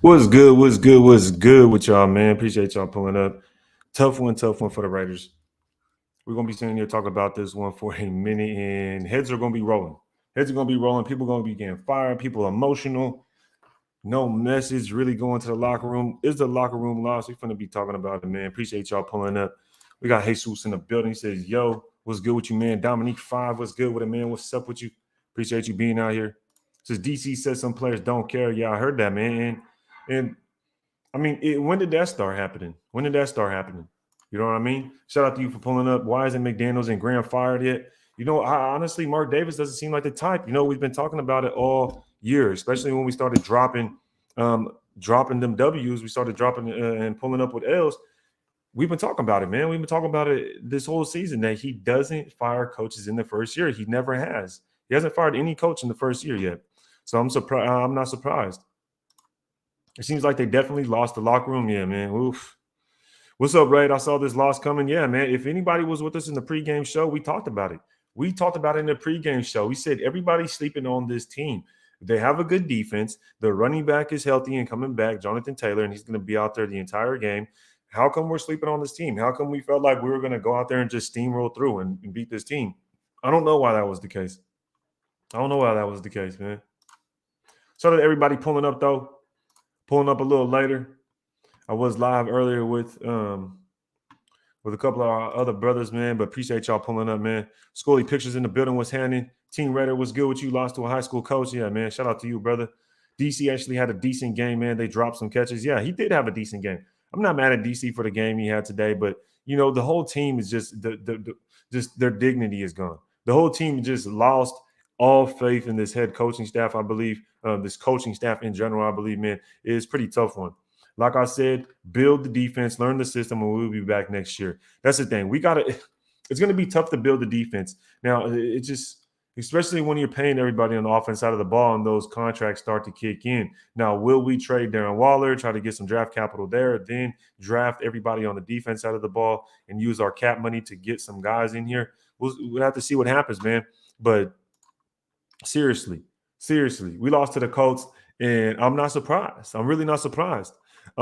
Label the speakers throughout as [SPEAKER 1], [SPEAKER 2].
[SPEAKER 1] What's good? What's good? What's good with y'all, man? Appreciate y'all pulling up. Tough one for the Raiders. We're gonna be sitting here talking about this one for a minute, and heads are gonna be rolling. Heads are gonna be rolling. People are gonna be getting fired. People are emotional. No message really going to the locker room. Is the locker room lost? We're gonna be talking about it, man. Appreciate y'all pulling up. We got Jesus in the building. He says, "Yo, what's good with you, man?" Dominique 5, what's good with it, man? What's up with you? Appreciate you being out here. Says DC says some players don't care. Yeah, I heard that, man. And I mean, when did that start happening? When did that start happening? You know what I mean? Shout out to you for pulling up. Why isn't McDaniels and Graham fired yet? Honestly, Mark Davis doesn't seem like the type. We've been talking about it all year, especially when we started dropping them W's. We started dropping and pulling up with L's. We've been talking about it, man. We've been talking about it this whole season that he doesn't fire coaches in the first year. He never has. He hasn't fired any coach in the first year yet. So I'm surprised. I'm not surprised. It seems like they definitely lost the locker room. Yeah, man. Oof. What's up, Raid? I saw this loss coming. Yeah, man. If anybody was with us in the pregame show, we talked about it. We talked about it in the pregame show. We said everybody's sleeping on this team. They have a good defense. The running back is healthy and coming back, Jonathan Taylor, and he's going to be out there the entire game. How come we're sleeping on this team? How come we felt like we were going to go out there and just steamroll through and beat this team? I don't know why that was the case. I don't know why that was the case, man. So did everybody pulling up, though? Pulling up a little later. I was live earlier with a couple of our other brothers, man. But appreciate y'all pulling up, man. Schooly Pictures in the building was handing. Team Raider was good with you. Lost to a high school coach. Yeah, man. Shout out to you, brother. DC actually had a decent game, man. They dropped some catches. Yeah, he did have a decent game. I'm not mad at DC for the game he had today, but the whole team is just just their dignity is gone. The whole team just lost all faith in this head coaching staff. I believe this coaching staff in general. I believe, man, is pretty tough one. Like I said, build the defense, learn the system, and we'll be back next year. That's the thing. It's going to be tough to build the defense. Now, it just, especially when you're paying everybody on the offense side of the ball and those contracts start to kick in. Now, will we trade Darren Waller, try to get some draft capital there, then draft everybody on the defense side of the ball and use our cap money to get some guys in here? We'll have to see what happens, man. But seriously, we lost to the Colts, and I'm not surprised. I'm really not surprised.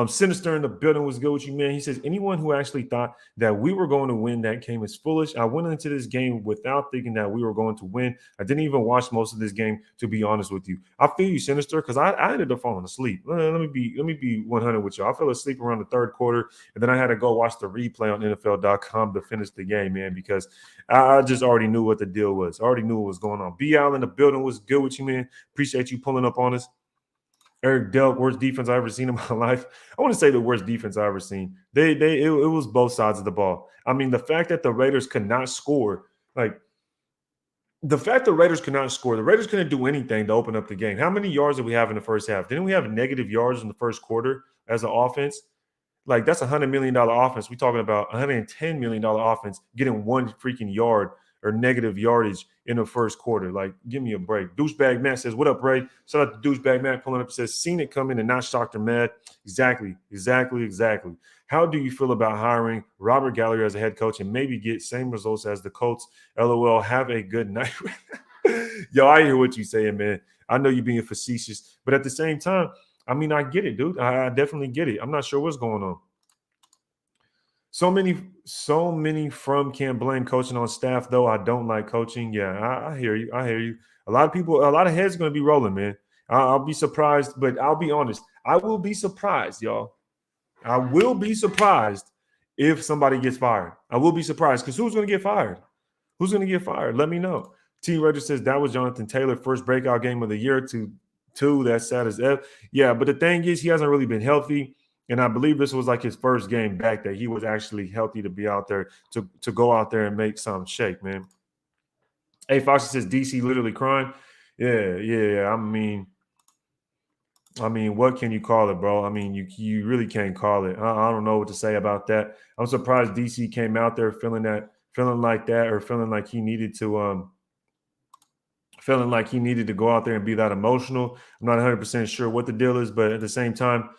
[SPEAKER 1] Sinister in the building was good with you, man. He says, anyone who actually thought that we were going to win that game is foolish. I went into this game without thinking that we were going to win. I didn't even watch most of this game, to be honest with you. I feel you, Sinister, because I ended up falling asleep. Let me be 100 with you. I fell asleep around the third quarter, and then I had to go watch the replay on NFL.com to finish the game, man, because I just already knew what the deal was. I already knew what was going on. B. Al in the building was good with you, man. Appreciate you pulling up on us. Eric Delk, worst defense I've ever seen in my life. I want to say the worst defense I've ever seen. It was both sides of the ball. I mean, the fact that the Raiders could not score, the Raiders couldn't do anything to open up the game. How many yards did we have in the first half? Didn't we have negative yards in the first quarter as an offense? Like, that's $100 million offense. We're talking about $110 million offense getting one freaking yard or negative yardage in the first quarter. Like, give me a break. Douchebag Matt says, what up, Ray? Shout out to Douchebag Matt pulling up. Says, seen it coming and not shocked or mad. Exactly. How do you feel about hiring Robert Gallagher as a head coach and maybe get same results as the Colts? LOL, have a good night. Yo, I hear what you're saying, man. I know you're being facetious, but at the same time, I mean, I get it, dude. I definitely get it. I'm not sure what's going on. So many from can't blame coaching on staff, though. I don't like coaching. Yeah, I hear you. A lot of heads going to be rolling, man. I'll be surprised, but I'll be honest. I will be surprised, y'all. I will be surprised if somebody gets fired. I will be surprised because who's going to get fired? Who's going to get fired? Let me know. T. Roger says that was Jonathan Taylor, first breakout game of the year. Two, that's sad as F. Yeah, but the thing is, he hasn't really been healthy. And I believe this was like his first game back that he was actually healthy to be out there, to go out there and make something shake, man. Hey, Foxy says DC literally crying. Yeah. I mean, what can you call it, bro? I mean, you really can't call it. I don't know what to say about that. I'm surprised DC came out there feeling like that, or feeling like he needed to go out there and be that emotional. I'm not 100% sure what the deal is, but at the same time,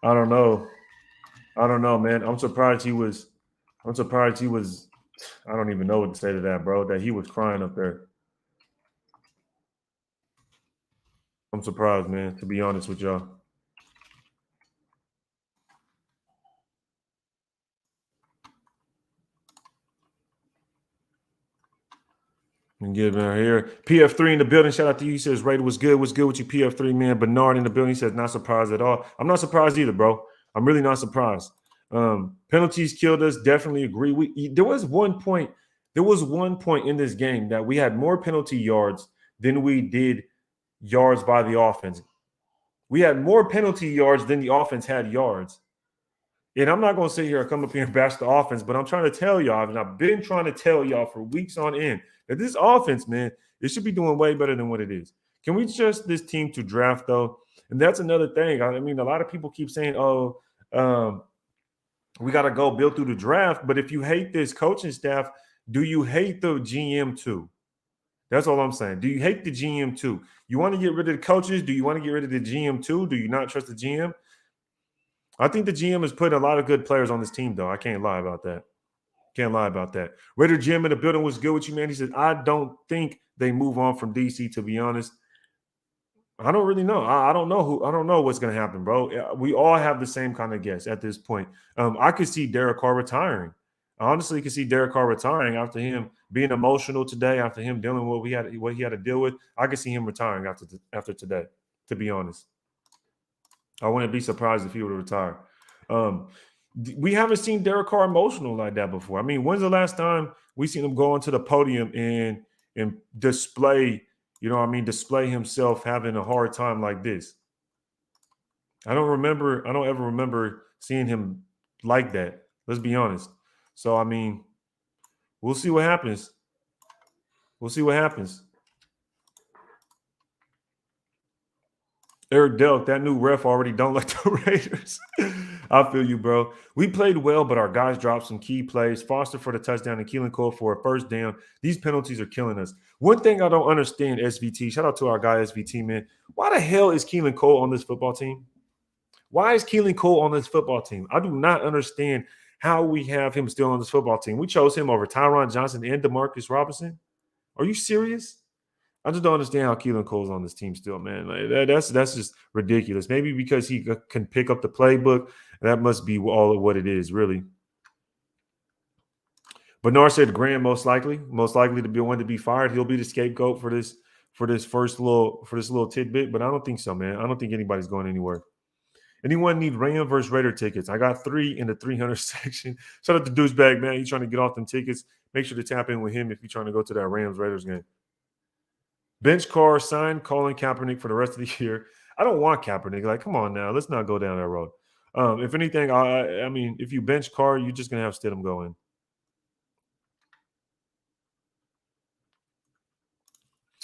[SPEAKER 1] I don't know, man. I'm surprised he was. I don't even know what to say to that, bro. That he was crying up there. I'm surprised, man, to be honest with y'all. And get him out here. PF3 in the building. Shout out to you. He says, Raider was good. What's good with you, PF3, man? Bernard in the building. He says, not surprised at all. I'm not surprised either, bro. I'm really not surprised. Penalties killed us. Definitely agree. There was one point in this game that we had more penalty yards than we did yards by the offense. We had more penalty yards than the offense had yards. And I'm not going to sit here and come up here and bash the offense, but I'm trying to tell y'all, and I've been trying to tell y'all for weeks on end, that this offense, man, it should be doing way better than what it is. Can we trust this team to draft, though? And that's another thing. I mean, a lot of people keep saying, we got to go build through the draft. But if you hate this coaching staff, do you hate the GM too? That's all I'm saying. Do you hate the GM too? You want to get rid of the coaches? Do you want to get rid of the GM too? Do you not trust the GM? I think the GM has put a lot of good players on this team, though. I can't lie about that. Can't lie about that. Raider Jim in the building was good with you, man. He said, I don't think they move on from DC, to be honest. I don't really know. I don't know what's going to happen, bro. We all have the same kind of guess at this point. I could see Derek Carr retiring. I honestly could see Derek Carr retiring after him being emotional today, after him dealing with what he had to deal with. I could see him retiring after today, to be honest. I wouldn't be surprised if he were to retire. We haven't seen Derek Carr emotional like that before. I mean, when's the last time we seen him go onto the podium and display, display himself having a hard time like this? I don't ever remember seeing him like that. Let's be honest. So, I mean, we'll see what happens. We'll see what happens. Eric Delk, that new ref already don't like the Raiders. I feel you, bro. We played well, but our guys dropped some key plays. Foster for the touchdown and Keelan Cole for a first down. These penalties are killing us. One thing I don't understand, SVT, shout out to our guy SVT, man. Why the hell is Keelan Cole on this football team? Why is Keelan Cole on this football team? I do not understand how we have him still on this football team. We chose him over Tyron Johnson and DeMarcus Robinson. Are you serious? I just don't understand how Keelan Cole's on this team still, man. Like that's just ridiculous. Maybe because he can pick up the playbook. That must be all of what it is, really. Bernard said Graham most likely to be one to be fired. He'll be the scapegoat for this little tidbit. But I don't think so, man. I don't think anybody's going anywhere. Anyone need Ram versus Raider tickets? I got 3 in the 300 section. Shout out to Douchebag, man. He's trying to get off them tickets. Make sure to tap in with him if you're trying to go to that Rams Raiders game. Bench Carr, sign Colin Kaepernick for the rest of the year. I don't want Kaepernick. Like, come on now. Let's not go down that road. If anything, I mean, if you bench Carr, you're just going to have Stidham go in.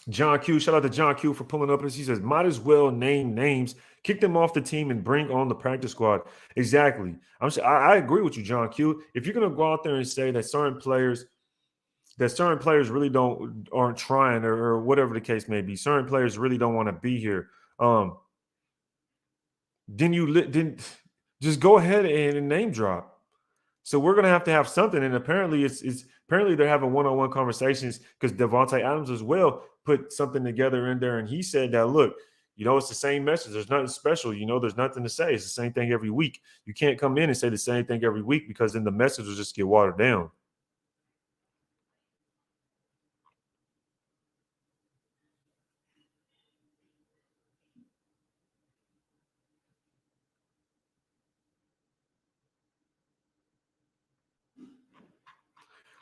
[SPEAKER 1] John Q, shout out to John Q for pulling up. He says, might as well name names, kick them off the team, and bring on the practice squad. Exactly. I agree with you, John Q. If you're going to go out there and say that certain players really aren't trying or whatever the case may be, certain players really don't want to be here, then just go ahead and name drop. So we're going to have something. And apparently apparently they're having one-on-one conversations because Devontae Adams as well put something together in there. And he said that, look, it's the same message. There's nothing special. There's nothing to say. It's the same thing every week. You can't come in and say the same thing every week because then the message will just get watered down.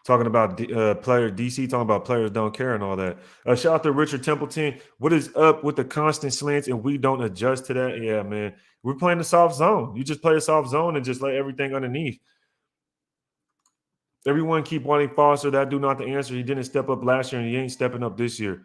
[SPEAKER 1] Talking about player DC, talking about players don't care and all that. Shout out to Richard Templeton. What is up with the constant slants and we don't adjust to that? Yeah, man. We're playing the soft zone. You just play a soft zone and just lay everything underneath. Everyone keep wanting Foster. That do not the answer. He didn't step up last year and he ain't stepping up this year.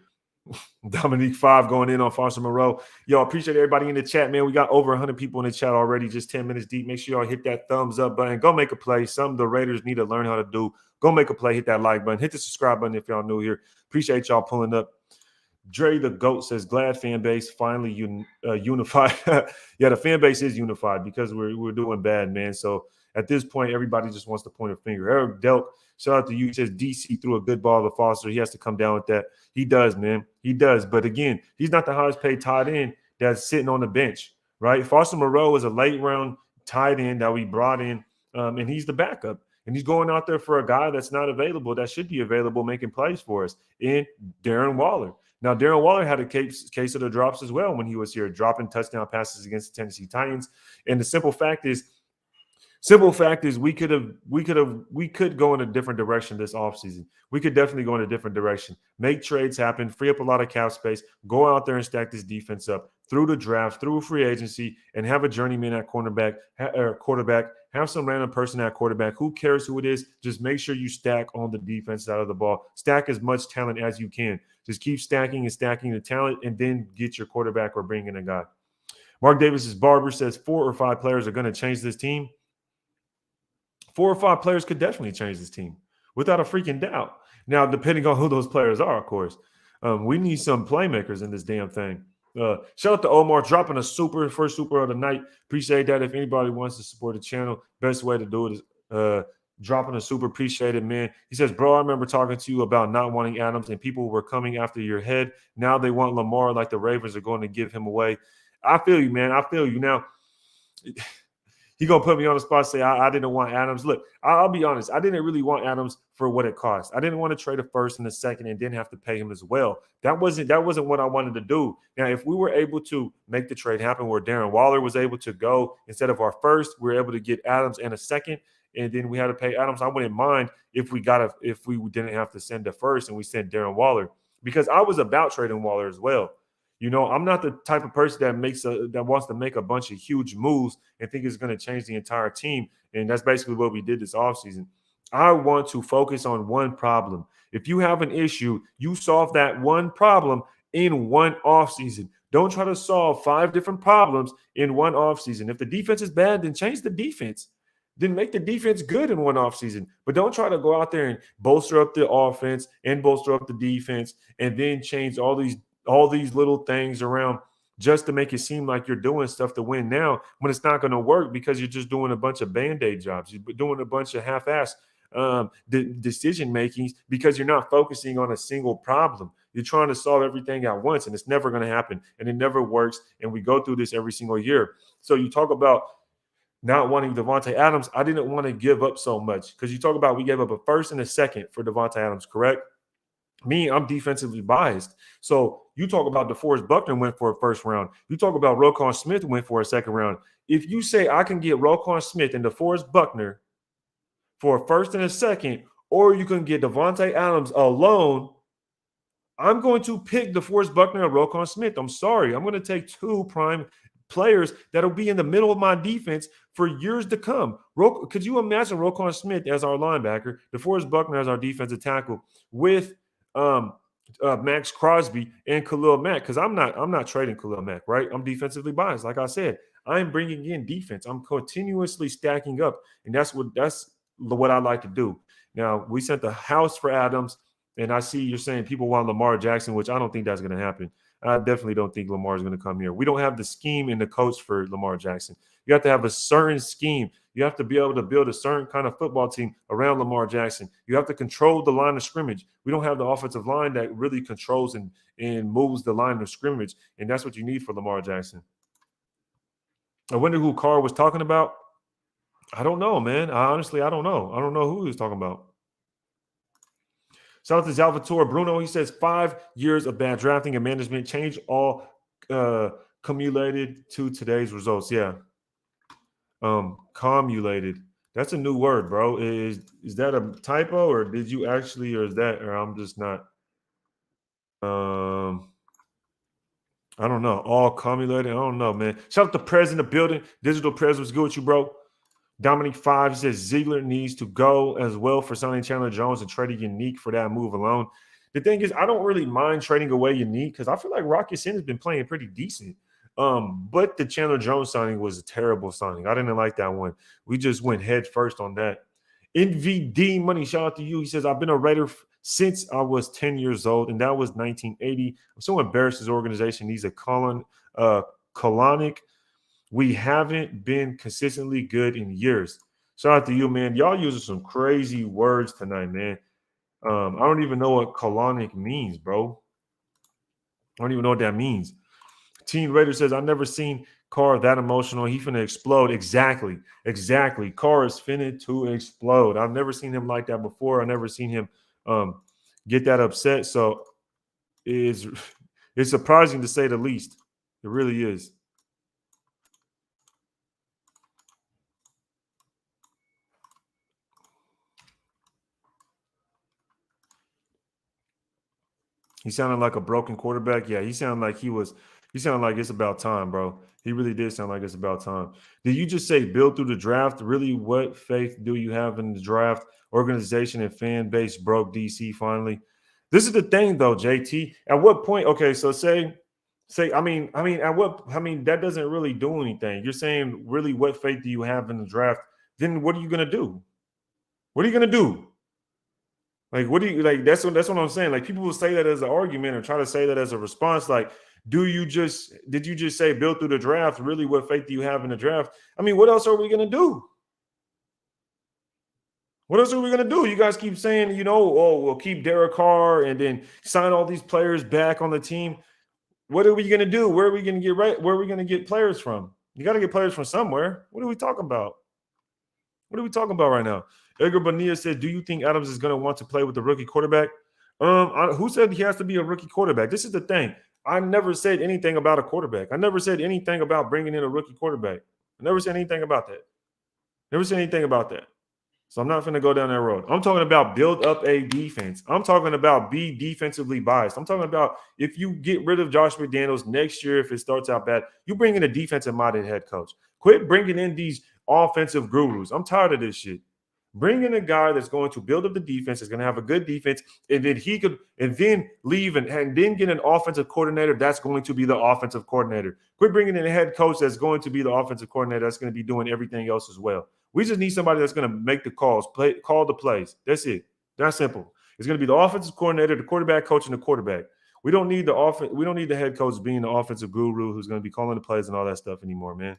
[SPEAKER 1] Dominique 5 going in on Foster Moreau. Yo, appreciate everybody in the chat, man. We got over 100 people in the chat already, just 10 minutes deep. Make sure y'all hit that thumbs up button. Go make a play. Some of the Raiders need to learn how to do. Go make a play. Hit that like button. Hit the subscribe button if y'all new here. Appreciate y'all pulling up. Dre the GOAT says, glad fan base finally unified. Yeah, the fan base is unified because we're doing bad, man. So at this point, everybody just wants to point a finger. Eric Delk, shout out to you. He says DC threw a good ball to Foster. He has to come down with that. He does, man. He does. But again, he's not the highest paid tight end. that's sitting on the bench, right? Foster Moreau is a late round tight end that we brought in, and he's the backup. And he's going out there for a guy that's not available, that should be available, making plays for us, in Darren Waller. Now, Darren Waller had a case of the drops as well when he was here, dropping touchdown passes against the Tennessee Titans. And the simple fact is we could go in a different direction this offseason. We could definitely go in a different direction. Make trades happen, free up a lot of cap space, go out there and stack this defense up through the draft, through free agency, and have a journeyman at quarterback, have some random person at quarterback. Who cares who it is? Just make sure you stack on the defense side of the ball. Stack as much talent as you can. Just keep stacking and stacking the talent, and then get your quarterback or bring in a guy. Mark Davis's barber says 4 or 5 players are going to change this team. 4 or 5 players could definitely change this team without a freaking doubt. Now, depending on who those players are, of course. We need some playmakers in this damn thing. Shout out to Omar dropping a first super of the night. Appreciate that. If anybody wants to support the channel, best way to do it is dropping a super. Appreciate it, man. He says, bro, I remember talking to you about not wanting Adams and people were coming after your head. Now they want Lamar like the Ravens are going to give him away. I feel you, man. I feel you. Now, he going to put me on the spot and say, I didn't want Adams. Look, I'll be honest. I didn't really want Adams for what it cost. I didn't want to trade a first and a second and then have to pay him as well. That wasn't what I wanted to do. Now, if we were able to make the trade happen where Darren Waller was able to go instead of our first, we were able to get Adams and a second, and then we had to pay Adams. I wouldn't mind if we didn't have to send a first and we sent Darren Waller, because I was about trading Waller as well. You know, I'm not the type of person that wants to make a bunch of huge moves and think it's going to change the entire team. And that's basically what we did this offseason. I want to focus on one problem. If you have an issue, you solve that one problem in one offseason. Don't try to solve 5 different problems in one offseason. If the defense is bad, then change the defense. Then make the defense good in one offseason. But don't try to go out there and bolster up the offense and bolster up the defense and then change all these little things around just to make it seem like you're doing stuff to win now, when it's not going to work, because you're just doing a bunch of Band-Aid jobs. You're doing a bunch of half-ass decision makings because you're not focusing on a single problem. You're trying to solve everything at once, and it's never going to happen, and it never works, and we go through this every single year. So you talk about not wanting Davante Adams. I didn't want to give up so much, because you talk about we gave up a first and a second for Davante Adams, correct? Me, I'm defensively biased. So you talk about DeForest Buckner went for a first round. You talk about Roquan Smith went for a second round. If you say I can get Roquan Smith and DeForest Buckner for a first and a second, or you can get Davante Adams alone, I'm going to pick DeForest Buckner and Roquan Smith. I'm sorry. I'm going to take 2 prime players that'll be in the middle of my defense for years to come. Could you imagine Roquan Smith as our linebacker, DeForest Buckner as our defensive tackle, with Max Crosby and Khalil Mack? Because I'm not trading Khalil Mack, right? I'm defensively biased. Like I said, I'm bringing in defense. I'm continuously stacking up, and that's what I like to do. Now, we sent the house for Adams, and I see you're saying people want Lamar Jackson, which I don't think that's going to happen. I definitely don't think Lamar is going to come here. We don't have the scheme and the coach for Lamar Jackson. You have to have a certain scheme. You have to be able to build a certain kind of football team around Lamar Jackson. You have to control the line of scrimmage. We don't have the offensive line that really controls and moves the line of scrimmage, and that's what you need for Lamar Jackson. I wonder who Carr was talking about. I don't know, man. Honestly, I don't know. I don't know who he was talking about. Shout out to Salvatore Bruno. He says 5 years of bad drafting and management change all cumulated to today's results. Yeah. Cumulated. That's a new word, bro. Is that a typo, or did you actually, or is that, or I'm just not? I don't know. All cumulated. I don't know, man. Shout out to Prez in the building. Digital Prez was good with you, bro. Dominic 5 says Ziegler needs to go as well for signing Chandler Jones and trading Unique for that move alone. The thing is, I don't really mind trading away Unique because I feel like Rocky Sin has been playing pretty decent. But the Chandler Jones signing was a terrible signing. I didn't like that one. We just went head first on that. NVD Money, shout out to you. He says, I've been a Raider since I was 10 years old, and that was 1980. I'm so embarrassed his organization needs a colonic. We haven't been consistently good in years. Shout out to you, man. Y'all using some crazy words tonight, man. I don't even know what colonic means, bro. I don't even know what that means. Teen Raider says, I've never seen Carr that emotional. He finna explode. Exactly. Carr is finna to explode. I've never seen him like that before. I've never seen him get that upset. So it's surprising to say the least. It really is. He sounded like a broken quarterback. Yeah, he sounded like it's about time, bro. He really did sound like it's about time. Did you just say build through the draft? Really, what faith do you have in the draft? Organization and fan base broke DC finally. This is the thing though, JT. At what point, okay, so that doesn't really do anything. You're saying really what faith do you have in the draft? Then what are you gonna do? What are you gonna do? Like, what do you like? That's what I'm saying. Like, people will say that as an argument or try to say that as a response. Like, did you just say build through the draft? Really, what faith do you have in the draft? I mean, what else are we gonna do? What else are we gonna do? You guys keep saying, oh, we'll keep Derek Carr and then sign all these players back on the team. What are we gonna do? Where are we gonna get right? Where are we gonna get players from? You got to get players from somewhere. What are we talking about? What are we talking about right now? Edgar Bonilla said, do you think Adams is going to want to play with the rookie quarterback? Who said he has to be a rookie quarterback? This is the thing. I never said anything about a quarterback. I never said anything about bringing in a rookie quarterback. I never said anything about that. Never said anything about that. So I'm not going to go down that road. I'm talking about build up a defense. I'm talking about be defensively biased. I'm talking about if you get rid of Josh McDaniels next year, if it starts out bad, you bring in a defensive-minded head coach. Quit bringing in these offensive gurus. I'm tired of this shit. Bring in a guy that's going to build up the defense, is going to have a good defense, and then leave and then get an offensive coordinator that's going to be the offensive coordinator. Quit bringing in a head coach that's going to be the offensive coordinator that's going to be doing everything else as well. We just need somebody that's going to make the calls, call the plays. That's it. That's simple. It's going to be the offensive coordinator, the quarterback coach, and the quarterback. We don't need the head coach being the offensive guru who's going to be calling the plays and all that stuff anymore, man.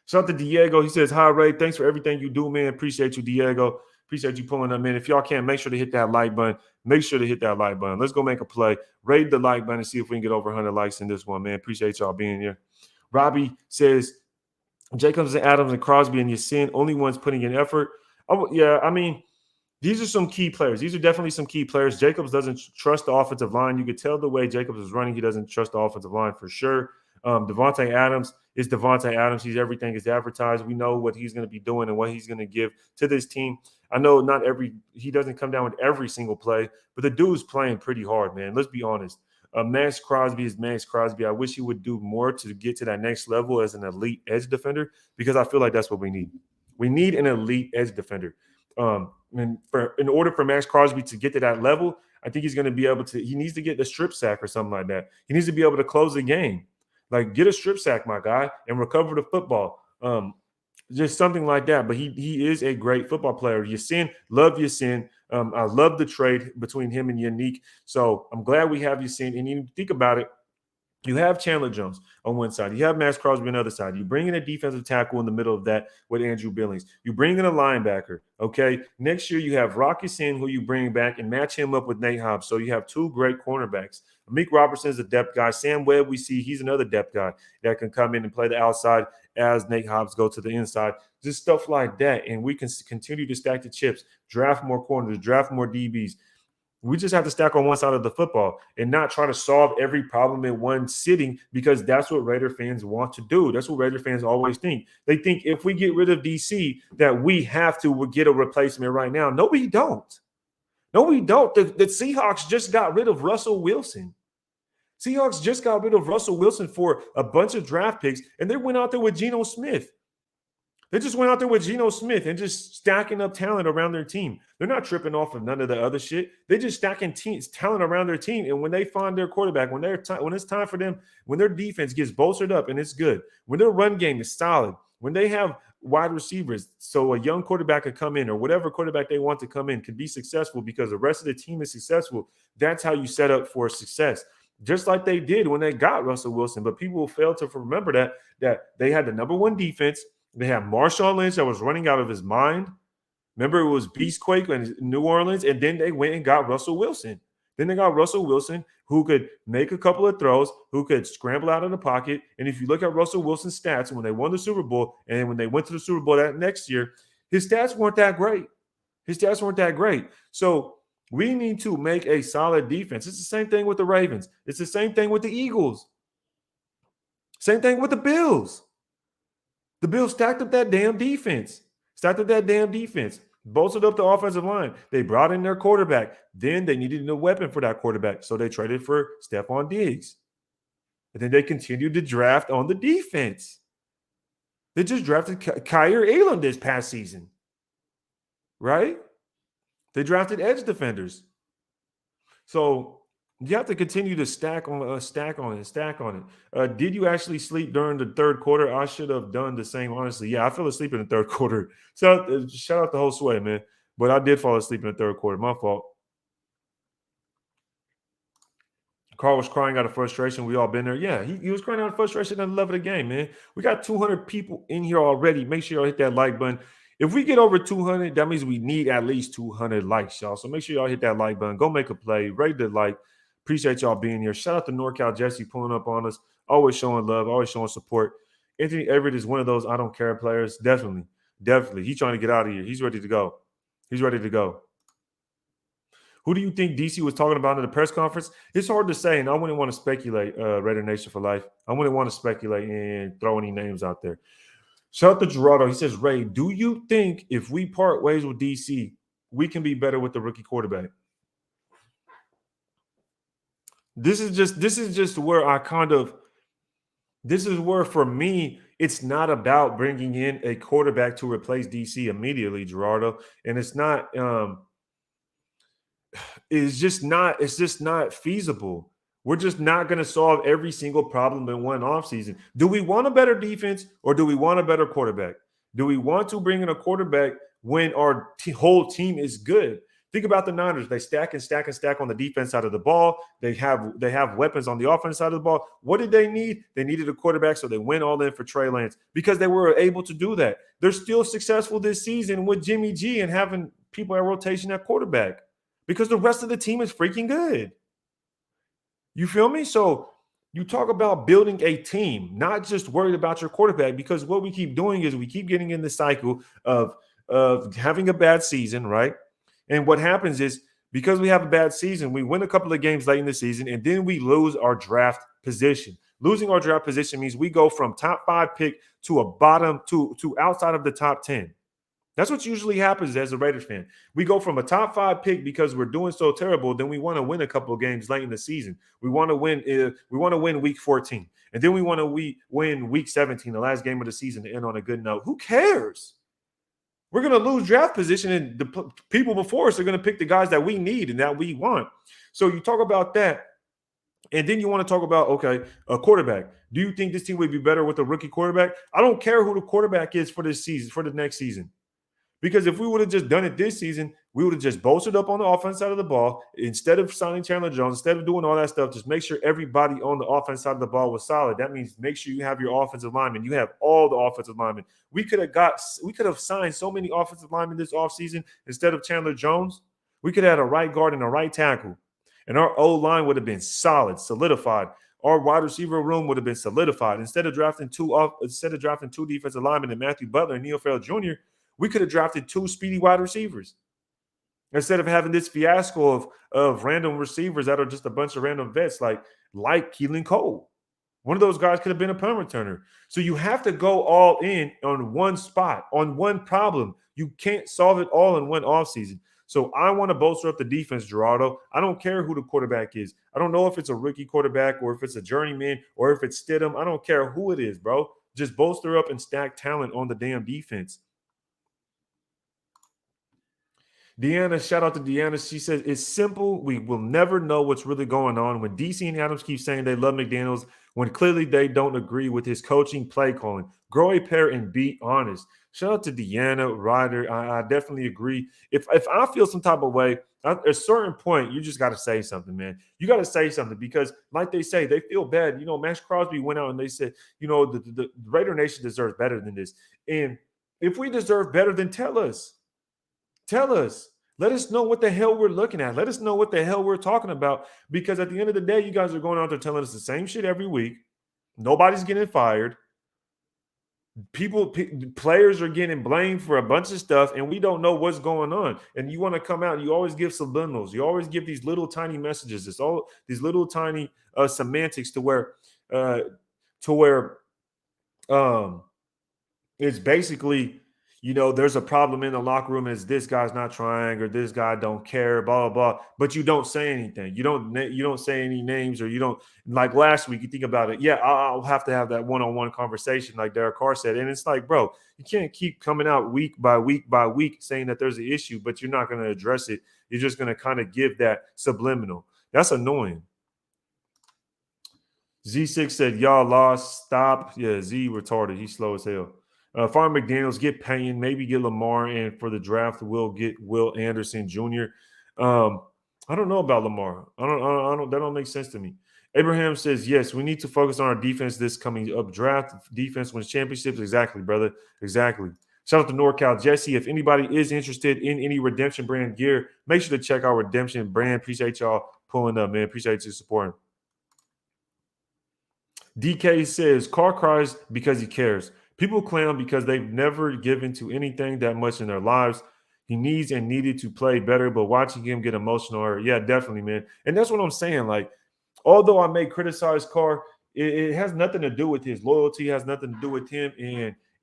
[SPEAKER 1] Shout out to Diego. He says, hi, Ray. Thanks for everything you do, man. Appreciate you, Diego. Appreciate you pulling up, man. If y'all can, make sure to hit that like button. Make sure to hit that like button. Let's go make a play. Rate the like button and see if we can get over 100 likes in this one, man. Appreciate y'all being here. Robbie says, Jacobs and Adams and Crosby and Yasin, only ones putting in effort. These are some key players. These are definitely some key players. Jacobs doesn't trust the offensive line. You could tell the way Jacobs is running. He doesn't trust the offensive line for sure. Devontae Adams is Devontae Adams. He's everything is advertised. We know what he's going to be doing and what he's going to give to this team. I know he doesn't come down with every single play, but the dude's playing pretty hard, man. Let's be honest. Max Crosby is Max Crosby. I wish he would do more to get to that next level as an elite edge defender, because I feel like that's what we need. We need an elite edge defender. In order for Max Crosby to get to that level, I think he's going to be able to. He needs to get the strip sack or something like that. He needs to be able to close the game. Like, get a strip sack, my guy, and recover the football. Just something like that. But he is a great football player. Love Yasin. I love the trade between him and Yannick. So I'm glad we have Yasin. And you think about it, you have Chandler Jones on one side. You have Max Crosby on the other side. You bring in a defensive tackle in the middle of that with Andrew Billings. You bring in a linebacker, okay? Next year, you have Rocky Sin, who you bring back, and match him up with Nate Hobbs. So you have two great cornerbacks. Amik Robertson is a depth guy. Sam Webb, we see he's another depth guy that can come in and play the outside as Nate Hobbs go to the inside. Just stuff like that. And we can continue to stack the chips, draft more corners, draft more DBs. We just have to stack on one side of the football and not try to solve every problem in one sitting, because that's what Raider fans want to do. That's what Raider fans always think. They think if we get rid of DC that we have to get a replacement right now. No, we don't. No, we don't. The Seahawks just got rid of Russell Wilson. Seahawks just got rid of Russell Wilson for a bunch of draft picks, and they went out there with Geno Smith. They just went out there with Geno Smith and just stacking up talent around their team. They're not tripping off of none of the other shit. They're just stacking talent around their team. And when they find their quarterback, when it's time for them, when their defense gets bolstered up and it's good, when their run game is solid, when they have wide receivers, so a young quarterback could come in, or whatever quarterback they want to come in could be successful because the rest of the team is successful. That's how you set up for success. Just like they did when they got Russell Wilson. But people will fail to remember that they had the number one defense. They had Marshawn Lynch that was running out of his mind. Remember, it was Beastquake in New Orleans, and then they went and got Russell Wilson. Then they got Russell Wilson, who could make a couple of throws, who could scramble out of the pocket. And if you look at Russell Wilson's stats when they won the Super Bowl and when they went to the Super Bowl that next year, his stats weren't that great. His stats weren't that great. So we need to make a solid defense. It's the same thing with the Ravens. It's the same thing with the Eagles. Same thing with the Bills. The Bills stacked up that damn defense. Bolstered up the offensive line. They brought in their quarterback. Then they needed a weapon for that quarterback. So they traded for Stephon Diggs. And then they continued to draft on the defense. They just drafted Kyer Elam this past season. Right? They drafted edge defenders. So you have to continue to stack on it. Did you actually sleep during the third quarter? I should have done the same, honestly. Yeah, I fell asleep in the third quarter. So shout out to Josue, man. But I did fall asleep in the third quarter. My fault. Carr was crying out of frustration. We all been there. Yeah, he was crying out of frustration at the love of the game, man. We got 200 people in here already. Make sure y'all hit that like button. If we get over 200, that means we need at least 200 likes, y'all. So make sure y'all hit that like button. Go make a play. Rate the like. Appreciate y'all being here. Shout out to NorCal Jesse pulling up on us. Always showing love. Always showing support. Anthony Everett is one of those I don't care players. Definitely. He's trying to get out of here. He's ready to go. Who do you think DC was talking about in the press conference? It's hard to say, and I wouldn't want to speculate, Raider Nation for life. I wouldn't want to speculate and throw any names out there. Shout out to Gerardo. He says, Ray, do you think if we part ways with DC, we can be better with the rookie quarterback? This is just where for me, it's not about bringing in a quarterback to replace DC immediately, Gerardo. And it's just not feasible. We're just not going to solve every single problem in one offseason. Do we want a better defense or do we want a better quarterback? Do we want to bring in a quarterback when our whole team is good? Think about the Niners. They stack on the defense side of the ball. They have weapons on the offense side of the ball. What did they need? They needed a quarterback, so they went all in for Trey Lance because they were able to do that. They're still successful this season with Jimmy G and having people at rotation at quarterback because the rest of the team is freaking good. You feel me? So you talk about building a team, not just worried about your quarterback, because what we keep doing is we keep getting in the cycle of having a bad season, right? And what happens is because we have a bad season, we win a couple of games late in the season, and then we lose our draft position. Losing our draft position means we go from top 5 pick to a bottom to outside of the top 10. That's what usually happens as a Raiders fan. We go from a top 5 pick because we're doing so terrible. Then we want to win a couple of games late in the season. We want to win. We want to win week 14, and then we want to win week 17, the last game of the season, to end on a good note. Who cares? We're going to lose draft position, and the people before us are going to pick the guys that we need and that we want. So you talk about that, and then you want to talk about, okay, a quarterback. Do you think this team would be better with a rookie quarterback? I don't care who the quarterback is for this season, for the next season. Because if we would have just done it this season, we would have just bolstered up on the offense side of the ball. Instead of signing Chandler Jones, instead of doing all that stuff, just make sure everybody on the offense side of the ball was solid. That means make sure you have your offensive linemen. You have all the offensive linemen. We could have signed so many offensive linemen this offseason instead of Chandler Jones. We could have had a right guard and a right tackle. And our O-line would have been solid, solidified. Our wide receiver room would have been solidified. Instead of drafting two defensive linemen and Matthew Butler and Neil Farrell Jr., we could have drafted 2 speedy wide receivers instead of having this fiasco of random receivers that are just a bunch of random vets like Keelan Cole. One of those guys could have been a punt returner. So you have to go all in on one spot, on one problem. You can't solve it all in one offseason. So I want to bolster up the defense, Gerardo. I don't care who the quarterback is. I don't know if it's a rookie quarterback or if it's a journeyman or if it's Stidham. I don't care who it is, bro. Just bolster up and stack talent on the damn defense. Deanna, shout out to Deanna. She says, it's simple. We will never know what's really going on when DC and Adams keep saying they love McDaniels when clearly they don't agree with his coaching, play calling. Grow a pair and be honest. Shout out to Deanna, Ryder. I definitely agree. If I feel some type of way, at a certain point, you just got to say something, man. You got to say something because, like they say, they feel bad. You know, Max Crosby went out and they said, you know, the Raider Nation deserves better than this. And if we deserve better, then tell us. Tell us. Let us know what the hell we're looking at. Let us know what the hell we're talking about. Because at the end of the day, you guys are going out there telling us the same shit every week. Nobody's getting fired. Players are getting blamed for a bunch of stuff, and we don't know what's going on. And you want to come out, and you always give subliminals. You always give these little tiny messages. It's all these little tiny semantics uh, to where um, it's basically, there's a problem in the locker room as this guy's not trying or this guy don't care, blah blah blah. But you don't say anything. You don't say any names, or you don't, like last week. You think about it. Yeah, I'll have to have that one-on-one conversation, like Derek Carr said. And it's like, bro, you can't keep coming out week by week by week saying that there's an issue, but you're not going to address it. You're just going to kind of give that subliminal. That's annoying. Z6 said, y'all lost. Stop. Yeah, Z retarded. He's slow as hell. Farmer McDaniels, get Payne, maybe get Lamar, and for the draft, we'll get Will Anderson Jr. I don't know about Lamar. That don't make sense to me. Abraham says, yes, we need to focus on our defense this coming up draft. Defense wins championships. Exactly, brother. Exactly. Shout out to NorCal Jesse. If anybody is interested in any redemption brand gear, make sure to check our redemption brand. Appreciate y'all pulling up, man. Appreciate you supporting. DK says, Carr cries because he cares. People clown because they've never given to anything that much in their lives. He needs and needed to play better, but watching him get emotional, yeah, definitely, man. And that's what I'm saying. Like, although I may criticize Carr, it has nothing to do with his loyalty, it has nothing to do with him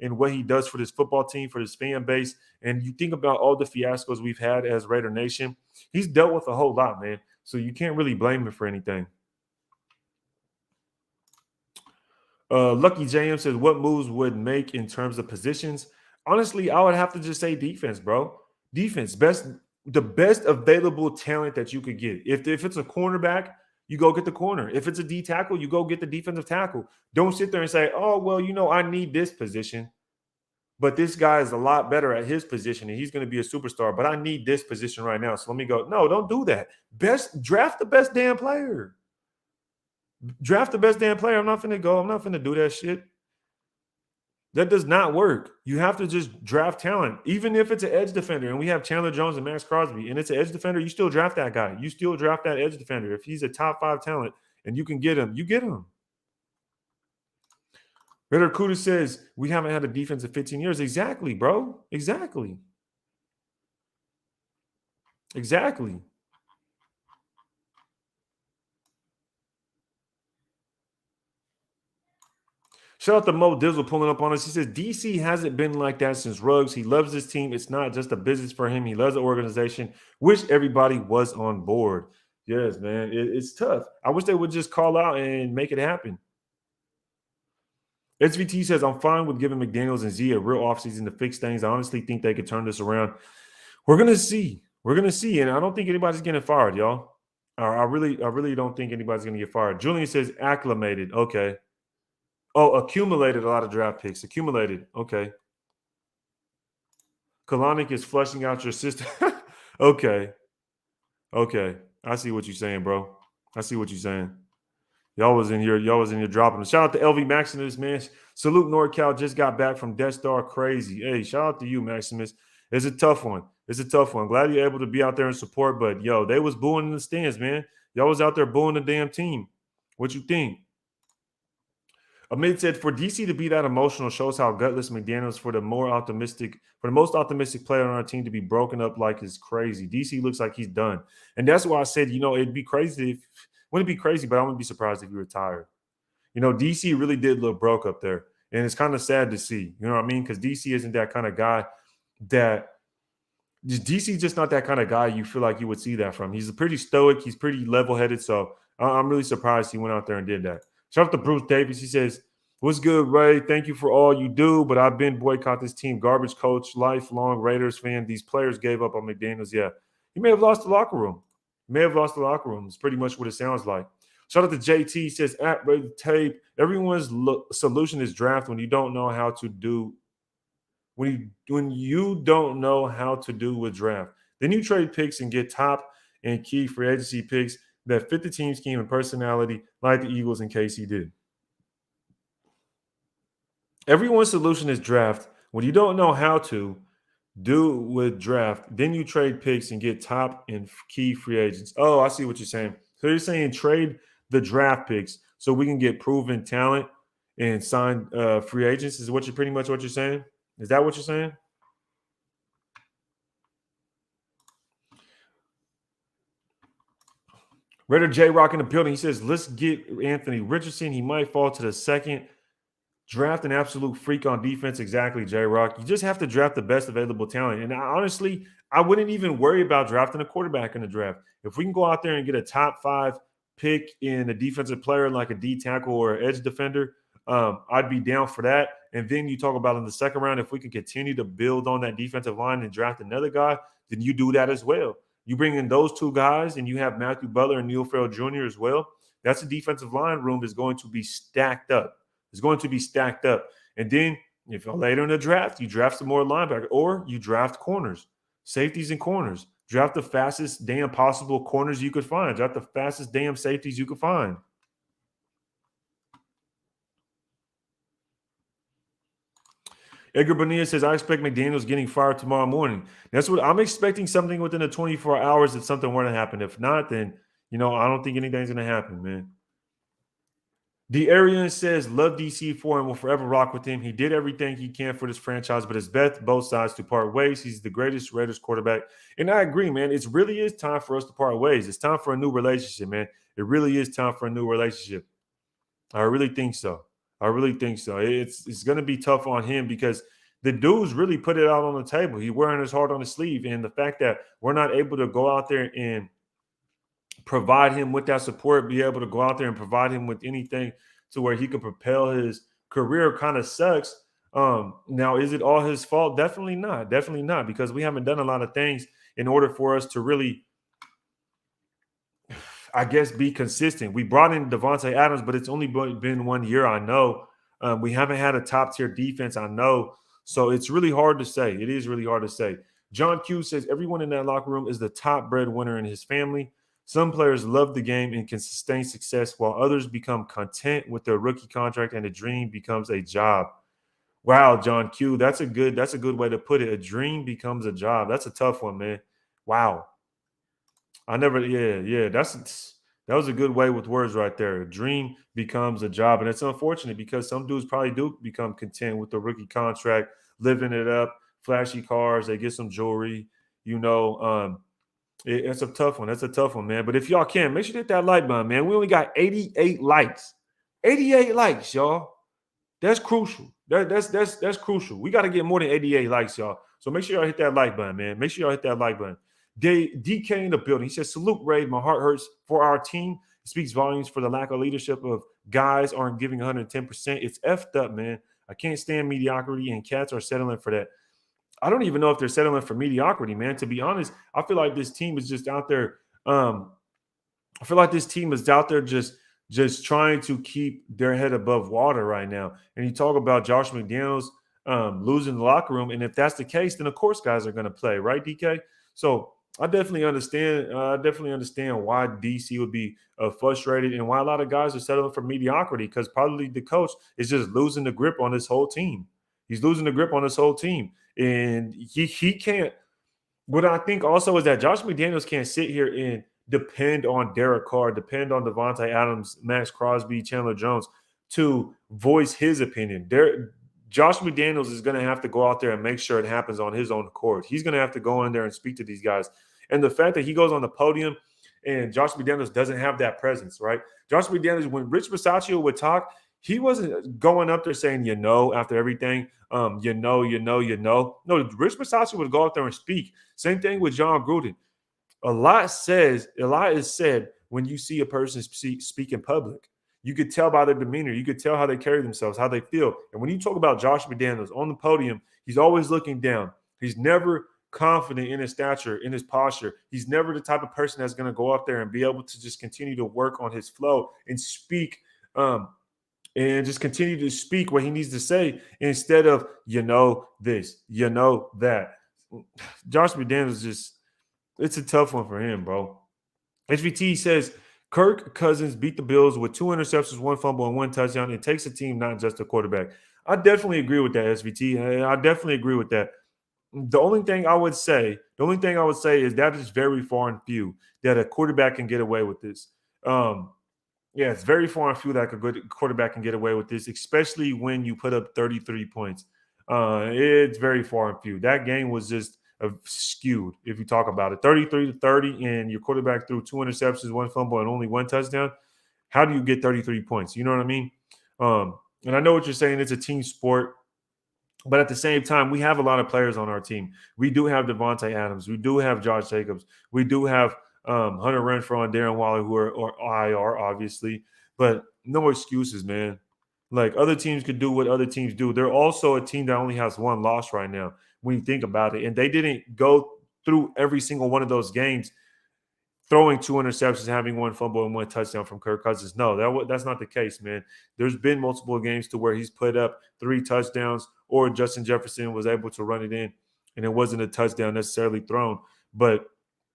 [SPEAKER 1] and what he does for this football team, for his fan base. And you think about all the fiascos we've had as Raider Nation, he's dealt with a whole lot, man. So you can't really blame him for anything. Lucky JM says, what moves would make in terms of positions? Honestly, I would have to just say defense, bro. Defense, the best available talent that you could get. If it's a cornerback, you go get the corner. If it's a D tackle, you go get the defensive tackle. Don't sit there and say, oh, well, I need this position, but this guy is a lot better at his position and he's going to be a superstar, but I need this position right now. So let me go. No, don't do that. Draft the best damn player. Draft the best damn player. I'm not finna do that shit. That does not work. You have to just draft talent. Even if it's an edge defender, and we have Chandler Jones and Max Crosby, and it's an edge defender, you still draft that guy. You still draft that edge defender. If he's a top 5 talent and you can get him, you get him. Ritter Kuda says, we haven't had a defense in 15 years. Exactly, bro. Exactly. Shout out to Mo Dizzle pulling up on us. He says, DC hasn't been like that since Ruggs. He loves his team. It's not just a business for him. He loves the organization. Wish everybody was on board. Yes, man. It's tough. I wish they would just call out and make it happen. SVT says, I'm fine with giving McDaniels and Z a real offseason to fix things. I honestly think they could turn this around. We're going to see. And I don't think anybody's getting fired, y'all. I really don't think anybody's going to get fired. Julian says, acclimated. Okay. Oh, accumulated a lot of draft picks. Accumulated. Okay. Kalanick is flushing out your system. Okay. I see what you're saying, bro. I see what you're saying. Y'all was in here dropping them. Shout out to LV Maximus, man. Salute NorCal. Just got back from Death Star. Crazy. Hey, shout out to you, Maximus. It's a tough one. Glad you're able to be out there and support, but yo, they was booing in the stands, man. Y'all was out there booing the damn team. What you think? Amid said, for DC to be that emotional shows how gutless McDaniels for the most optimistic player on our team to be broken up like is crazy. DC looks like he's done. And that's why I said, it'd be crazy wouldn't be crazy, but I wouldn't be surprised if he retired. DC really did look broke up there. And it's kind of sad to see. You know what I mean? Because DC isn't that kind of guy DC just not that kind of guy you feel like you would see that from. He's pretty stoic. He's pretty level-headed. So I'm really surprised he went out there and did that. Shout out to Bruce Davis. He says, what's good, Ray? Thank you for all you do, but I've been boycott this team. Garbage coach, lifelong Raiders fan. These players gave up on McDaniels. Yeah, he may have lost the locker room. It's pretty much what it sounds like. Shout out to JT. He says, at Ray Tape, everyone's solution is draft when you don't know how to do when you don't know how to do with draft. Then you trade picks and get top and key free agency picks that fit the team scheme and personality like the Eagles and KC did. Everyone's solution is draft when you don't know how to. Do with draft, then you trade picks and get top and key free agents. Oh, I see what you're saying. So you're saying trade the draft picks so we can get proven talent and sign free agents. Is what you're pretty much what you're saying? Is that what you're saying? Raider J Rock in the building. He says, let's get Anthony Richardson. He might fall to the second. Draft an absolute freak on defense. Exactly, J Rock. You just have to draft the best available talent. And honestly, I wouldn't even worry about drafting a quarterback in the draft. If we can go out there and get a top 5 pick in a defensive player like a D tackle or edge defender, I'd be down for that. And then you talk about in the second round, if we can continue to build on that defensive line and draft another guy, then you do that as well. You bring in those 2 guys and you have Matthew Butler and Neil Farrell Jr. as well. That's a defensive line room that's going to be stacked up. It's going to be stacked up. And then if later in the draft, you draft some more linebacker or you draft corners, safeties and corners. Draft the fastest damn possible corners you could find. Draft the fastest damn safeties you could find. Edgar Bonilla says, I expect McDaniels getting fired tomorrow morning. That's what I'm expecting, something within the 24 hours if something were to happen. If not, then, I don't think anything's going to happen, man. The Arian says, love DC4 and will forever rock with him. He did everything he can for this franchise, but it's best both sides to part ways. He's the greatest Raiders quarterback. And I agree, man. It really is time for us to part ways. It's time for a new relationship, man. It really is time for a new relationship. I really think so. I really think so. It's going to be tough on him because the dude's really put it out on the table. He's wearing his heart on his sleeve. And the fact that we're not able to go out there and provide him with that support, be able to go out there and provide him with anything to where he can propel his career kind of sucks. Now, is it all his fault? Definitely not. Definitely not, because we haven't done a lot of things in order for us to really, I guess, be consistent. We brought in Devontae Adams, but it's only been 1 year, I know. We haven't had a top-tier defense, I know. So it's really hard to say. It is really hard to say. John Q says, everyone in that locker room is the top breadwinner in his family. Some players love the game and can sustain success, while others become content with their rookie contract and the dream becomes a job. Wow, John Q, that's a good way to put it. A dream becomes a job. That's a tough one, man. Wow. That was a good way with words right there. A dream becomes a job. And it's unfortunate because some dudes probably do become content with the rookie contract, living it up, flashy cars, they get some jewelry, It's a tough one. That's a tough one, man. But if y'all can, make sure to hit that like button, man. We only got 88 likes. 88 likes, y'all. That's crucial. That's crucial. We got to get more than 88 likes, y'all. So make sure y'all hit that like button, man. Make sure y'all hit that like button. DK in the building. He says, salute, Ray. My heart hurts for our team. It speaks volumes for the lack of leadership of guys aren't giving 110%. It's effed up, man. I can't stand mediocrity, and cats are settling for that. I don't even know if they're settling for mediocrity, man. To be honest, I feel like this team is just out there. I feel like this team is out there just trying to keep their head above water right now. And you talk about Josh McDaniels losing the locker room, and if that's the case, then of course guys are going to play, right, DK? So I definitely understand. I definitely understand why DC would be frustrated and why a lot of guys are settling for mediocrity, because probably the coach is just losing the grip on this whole team. He's losing the grip on this whole team, and he can't. What I think also is that Josh McDaniels can't sit here and depend on Derek Carr, depend on Devontae Adams, Max Crosby, Chandler Jones to voice his opinion. Josh McDaniels is going to have to go out there and make sure it happens on his own accord. He's going to have to go in there and speak to these guys. And the fact that he goes on the podium and Josh McDaniels doesn't have that presence, right? Josh McDaniels, when Rich Bisaccia would talk, he wasn't going up there saying, after everything, No, Rich Bisaccia would go out there and speak. Same thing with John Gruden. A lot is said when you see a person speak in public. You could tell by their demeanor. You could tell how they carry themselves, how they feel. And when you talk about Josh McDaniels on the podium, he's always looking down. He's never confident in his stature, in his posture. He's never the type of person that's going to go up there and be able to just continue to work on his flow and speak and just continue to speak what he needs to say instead of, this, that. Josh McDaniels it's a tough one for him, bro. HVT says, Kirk Cousins beat the Bills with 2 interceptions, 1 fumble, and 1 touchdown. It takes a team, not just a quarterback. I definitely agree with that, SVT. I definitely agree with that. The only thing I would say is that is very far and few that a quarterback can get away with this. Um, yeah, it's very far and few that a good quarterback can get away with this, especially when you put up 33 points. It's very far and few. That game was just skewed if you talk about it. 33-30, and your quarterback threw 2 interceptions, 1 fumble, and only 1 touchdown. How do you get 33 points? You know what I mean? And I know what you're saying. It's a team sport. But at the same time, we have a lot of players on our team. We do have Devontae Adams. We do have Josh Jacobs. We do have Hunter Renfrow and Darren Waller, who are IR, obviously. But no excuses, man. Like, other teams could do what other teams do. They're also a team that only has 1 loss right now when you think about it. And they didn't go through every single one of those games throwing 2 interceptions, having 1 fumble and 1 touchdown from Kirk Cousins. No, that's not the case, man. There's been multiple games to where he's put up 3 touchdowns, or Justin Jefferson was able to run it in, and it wasn't a touchdown necessarily thrown. But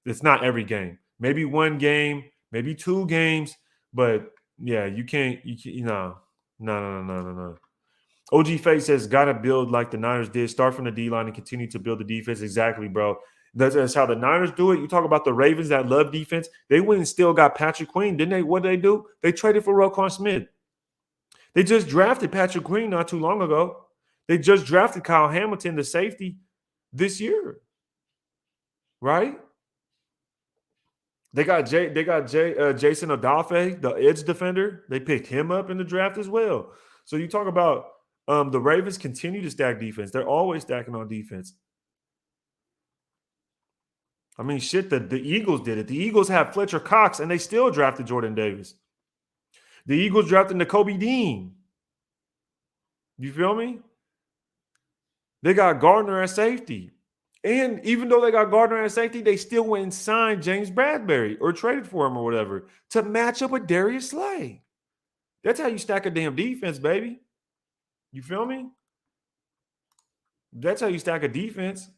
[SPEAKER 1] it's not every game. Maybe 1 game, maybe 2 games, but yeah, you can't. No. OG Face says, gotta build like the Niners did. Start from the D-line and continue to build the defense. Exactly, bro. That's how the Niners do it. You talk about the Ravens that love defense. They went and still got Patrick Queen, didn't they? What did they do? They traded for Roquan Smith. They just drafted Patrick Queen not too long ago. They just drafted Kyle Hamilton, the safety, this year, right? They got Jason Odafe, the edge defender. They picked him up in the draft as well. So you talk about the Ravens continue to stack defense. They're always stacking on defense. I mean, shit, the Eagles did it. The Eagles have Fletcher Cox, and they still drafted Jordan Davis. The Eagles drafted Nakobe Dean. You feel me? They got Gardner at safety. And even though they got Gardner at safety, they still went and signed James Bradbury or traded for him or whatever to match up with Darius Slay. That's how you stack a damn defense, baby. You feel me? That's how you stack a defense.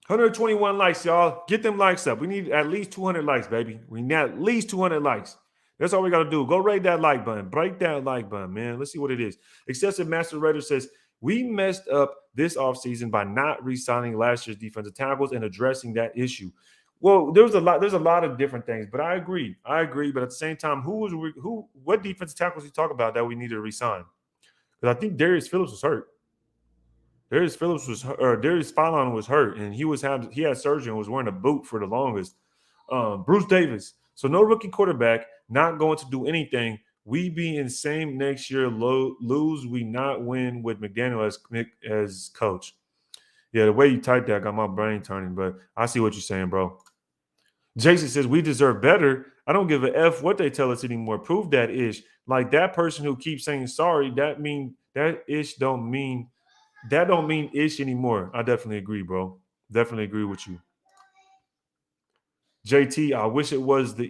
[SPEAKER 1] 121 likes, y'all. Get them likes up. We need at least 200 likes, baby. We need at least 200 likes. That's all we got to do. Go rate that like button. Break that like button, man. Let's see what it is. Excessive Master Raider says, we messed up this offseason by not re-signing last year's defensive tackles and addressing that issue. Well, there's a lot of different things, but I agree. But at the same time, what defensive tackles you talk about that we need to re-sign? Because I think Darius Phillips was hurt. Darius Philon was hurt, and he had surgery and was wearing a boot for the longest. Bruce Davis. So no rookie quarterback, not going to do anything. We be insane next year. Lose, we not win with McDaniel as coach. Yeah, the way you typed that got my brain turning, but I see what you're saying, bro. Jason says, we deserve better. I don't give a F what they tell us anymore. Prove that ish. Like that person who keeps saying sorry, that don't mean ish anymore. I definitely agree, bro. Definitely agree with you. JT, I wish it was that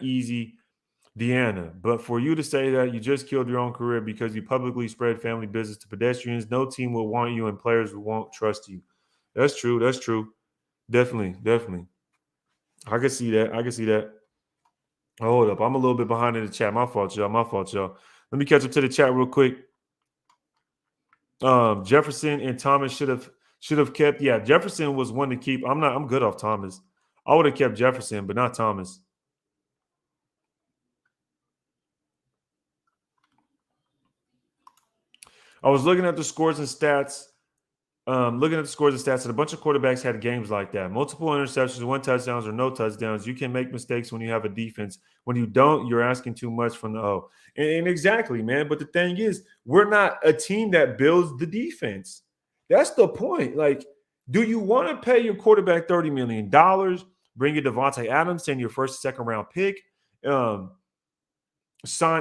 [SPEAKER 1] easy, Deanna. But for you to say that you just killed your own career because you publicly spread family business to pedestrians, no team will want you and players won't trust you. That's true. Definitely. I can see that. Hold up. I'm a little bit behind in the chat. My fault, y'all. Let me catch up to the chat real quick. Jefferson and Thomas should have kept. Yeah, Jefferson was one to keep. I'm good off Thomas. I would have kept Jefferson, but not Thomas. I was looking at the scores and stats. And a bunch of quarterbacks had games like that. Multiple interceptions, 1 touchdowns or no touchdowns. You can make mistakes when you have a defense. When you don't, you're asking too much from the O. And exactly, man. But the thing is, we're not a team that builds the defense. That's the point. Like, do you want to pay your quarterback $30 million, bring in Devontae Adams, send your first and second round pick, sign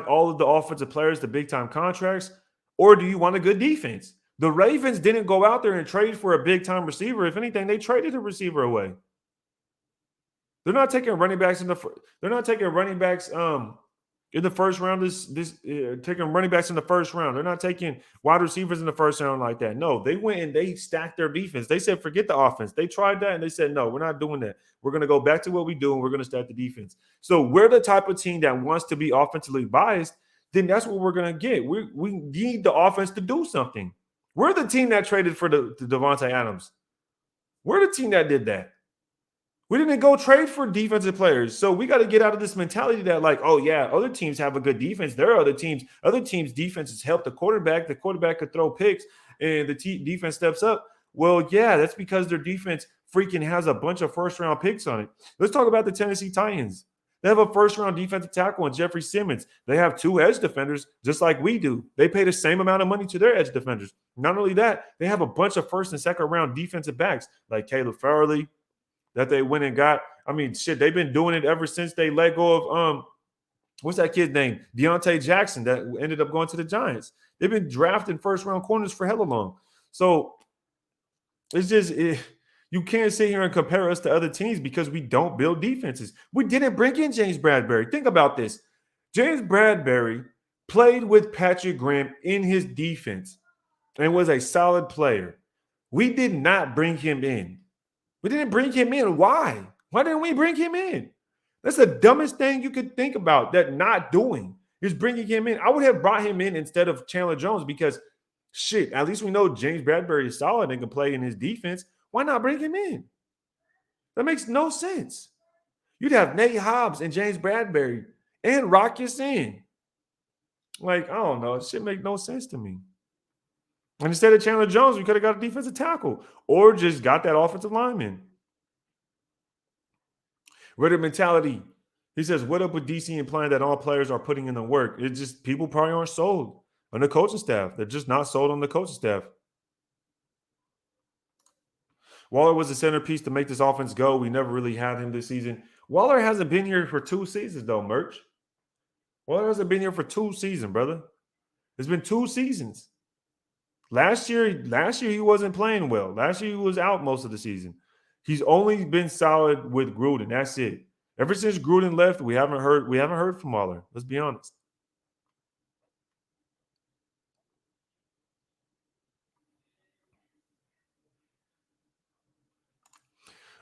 [SPEAKER 1] all of the offensive players to big-time contracts, or do you want a good defense? The Ravens didn't go out there and trade for a big-time receiver. If anything, they traded a receiver away. They're not taking running backs in the first round. Taking running backs in the first round. They're not taking wide receivers in the first round like that. No, they went and they stacked their defense. They said, forget the offense. They tried that and they said, no, we're not doing that. We're going to go back to what we do and we're going to stack the defense. So we're the type of team that wants to be offensively biased. Then that's what we're going to get. We need the offense to do something. We're the team that traded for the Devontae Adams. We're the team that did that. We didn't go trade for defensive players. So we got to get out of this mentality that, like, oh, yeah, other teams have a good defense. There are other teams' defenses help the quarterback. The quarterback could throw picks and the defense steps up. Well, yeah, that's because their defense freaking has a bunch of first-round picks on it. Let's talk about the Tennessee Titans. They have a first-round defensive tackle in Jeffrey Simmons. They have 2 edge defenders, just like we do. They pay the same amount of money to their edge defenders. Not only that, they have a bunch of first- and second-round defensive backs like Caleb Farley, that they went and got. I mean, shit, they've been doing it ever since they let go of what's that kid's name? Deontay Jackson, that ended up going to the Giants. They've been drafting first-round corners for hella long. So it's just you can't sit here and compare us to other teams because we don't build defenses. We didn't bring in James Bradberry. Think about this. James Bradberry played with Patrick Graham in his defense and was a solid player. We did not bring him in. We didn't bring him in. Why? Why didn't we bring him in? That's the dumbest thing you could think about, that not doing is bringing him in. I would have brought him in instead of Chandler Jones because, shit, at least we know James Bradberry is solid and can play in his defense. Why not bring him in? That makes no sense. You'd have Nate Hobbs and James Bradberry and Rock Ya-Sin. Like, I don't know. It should make no sense to me. And instead of Chandler Jones, we could have got a defensive tackle or just got that offensive lineman. Ritter mentality. He says, what up with DC implying that all players are putting in the work? It's just people probably aren't sold on the coaching staff. They're just not sold on the coaching staff. Waller was the centerpiece to make this offense go. We never really had him this season. Waller hasn't been here for 2 seasons, though, Merch. Waller hasn't been here for 2 seasons, brother. It's been 2 seasons. Last year he wasn't playing well. Last year he was out most of the season. He's only been solid with Gruden. That's it. Ever since Gruden left, we haven't heard from Waller. Let's be honest.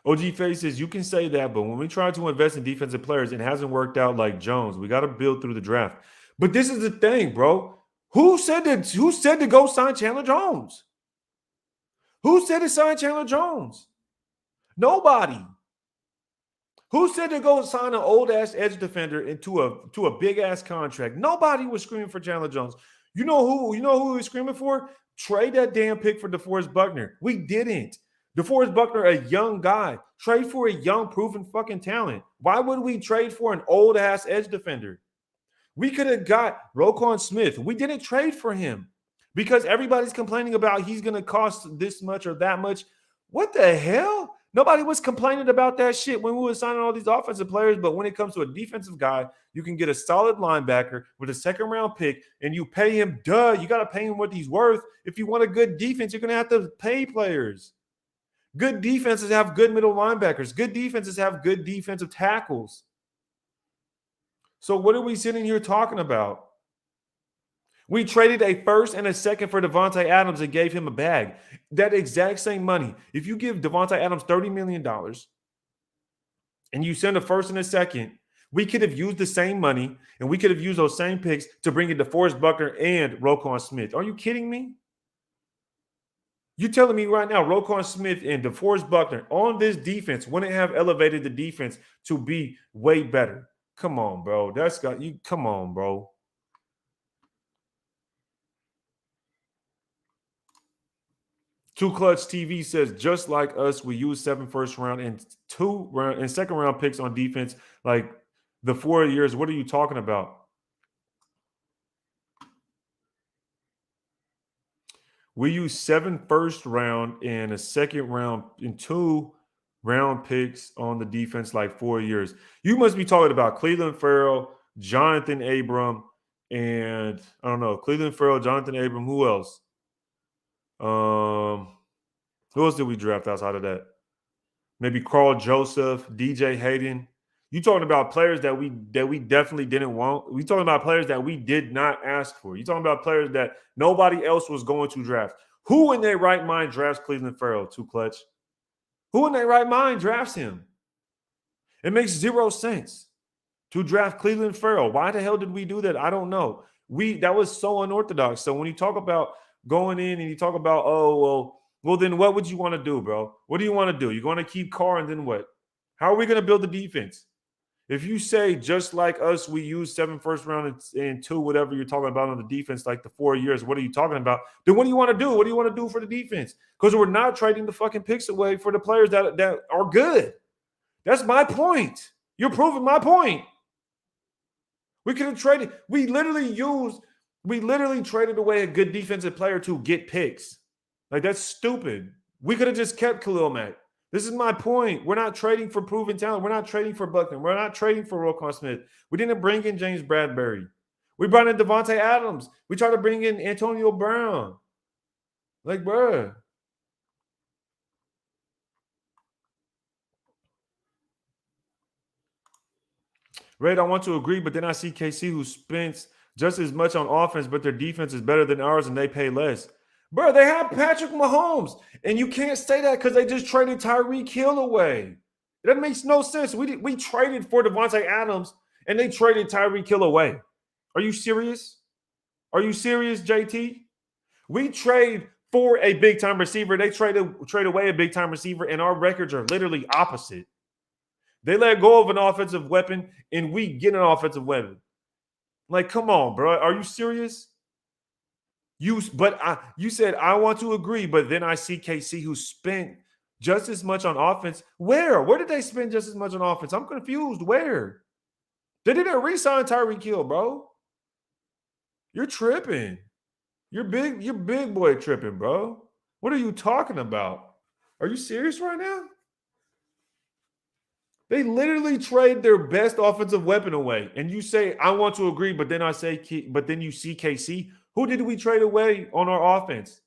[SPEAKER 1] OG Face says, you can say that, but when we try to invest in defensive players, it hasn't worked out like Jones. We got to build through the draft. But this is the thing, bro. Who said to go sign Chandler Jones? Who said to sign Chandler Jones? Nobody. Who said to go sign an old-ass edge defender into a big-ass contract? Nobody was screaming for Chandler Jones. You know who we were screaming for? Trade that damn pick for DeForest Buckner. We didn't. DeForest Buckner, a young guy. Trade for a young, proven fucking talent. Why would we trade for an old-ass edge defender? We could have got Roquan Smith. We didn't trade for him because everybody's complaining about he's going to cost this much or that much. What the hell? Nobody was complaining about that shit when we were signing all these offensive players. But when it comes to a defensive guy, you can get a solid linebacker with a second-round pick, and you pay him. You got to pay him what he's worth. If you want a good defense, you're going to have to pay players. Good defenses have good middle linebackers. Good defenses have good defensive tackles. So what are we sitting here talking about? We traded a first and a second for Devontae Adams and gave him a bag. That exact same money. If you give Devontae Adams $30 million and you send a first and a second, we could have used the same money and we could have used those same picks to bring in DeForest Buckner and Roquan Smith. Are you kidding me? You telling me right now Roquan Smith and DeForest Buckner on this defense wouldn't have elevated the defense to be way better? Come on, bro. That's got you. Come on, bro. Two Clutch TV says, just like us, we use 7 first round and 2 second round picks on defense. Like the 4 years. What are you talking about? We use 7 first round and a second round and 2 round picks on the defense like 4 years. You must be talking about Cleveland Farrell, Jonathan Abram, and I don't know, Cleveland Farrell, Jonathan Abram. Who else? Who else did we draft outside of that? Maybe Carl Joseph, DJ Hayden. You talking about players that we definitely didn't want. We talking about players that we did not ask for. You talking about players that nobody else was going to draft. Who in their right mind drafts Cleveland Farrell? Two Clutch. Who in their right mind drafts him? It makes 0 sense to draft Cleveland Farrell. Why the hell did we do that? I don't know. That was so unorthodox. So when you talk about going in and you talk about, oh, well, then what would you want to do, bro? What do you want to do? You're going to keep Carr and then what? How are we going to build the defense? If you say just like us, we use 7 first round and 2, whatever you're talking about on the defense, like the 4 years, what are you talking about? Then what do you want to do? What do you want to do for the defense? Because we're not trading the fucking picks away for the players that are good. That's my point. You're proving my point. We could have traded. We literally traded away a good defensive player to get picks. Like, that's stupid. We could have just kept Khalil Mack. This is my point. We're not trading for proven talent. We're not trading for Buckner. We're not trading for Roquan Smith. We didn't bring in James Bradbury. We brought in Devontae Adams. We tried to bring in Antonio Brown. Like, bruh. Red, I want to agree, but then I see KC who spends just as much on offense, but their defense is better than ours and they pay less. Bro, they have Patrick Mahomes, and you can't say that because they just traded Tyreek Hill away. That makes no sense. We traded for Devontae Adams, and they traded Tyreek Hill away. Are you serious? Are you serious, JT? We trade for a big-time receiver. They trade away a big-time receiver, and our records are literally opposite. They let go of an offensive weapon, and we get an offensive weapon. Like, come on, bro. Are you serious? You said, I want to agree, but then I see KC who spent just as much on offense. Where? Where did they spend just as much on offense? I'm confused. Where? They didn't re-sign Tyreek Hill, bro. You're tripping. You're big boy tripping, bro. What are you talking about? Are you serious right now? They literally trade their best offensive weapon away. And you say, I want to agree, but then you see KC. Who did we trade away on our offense?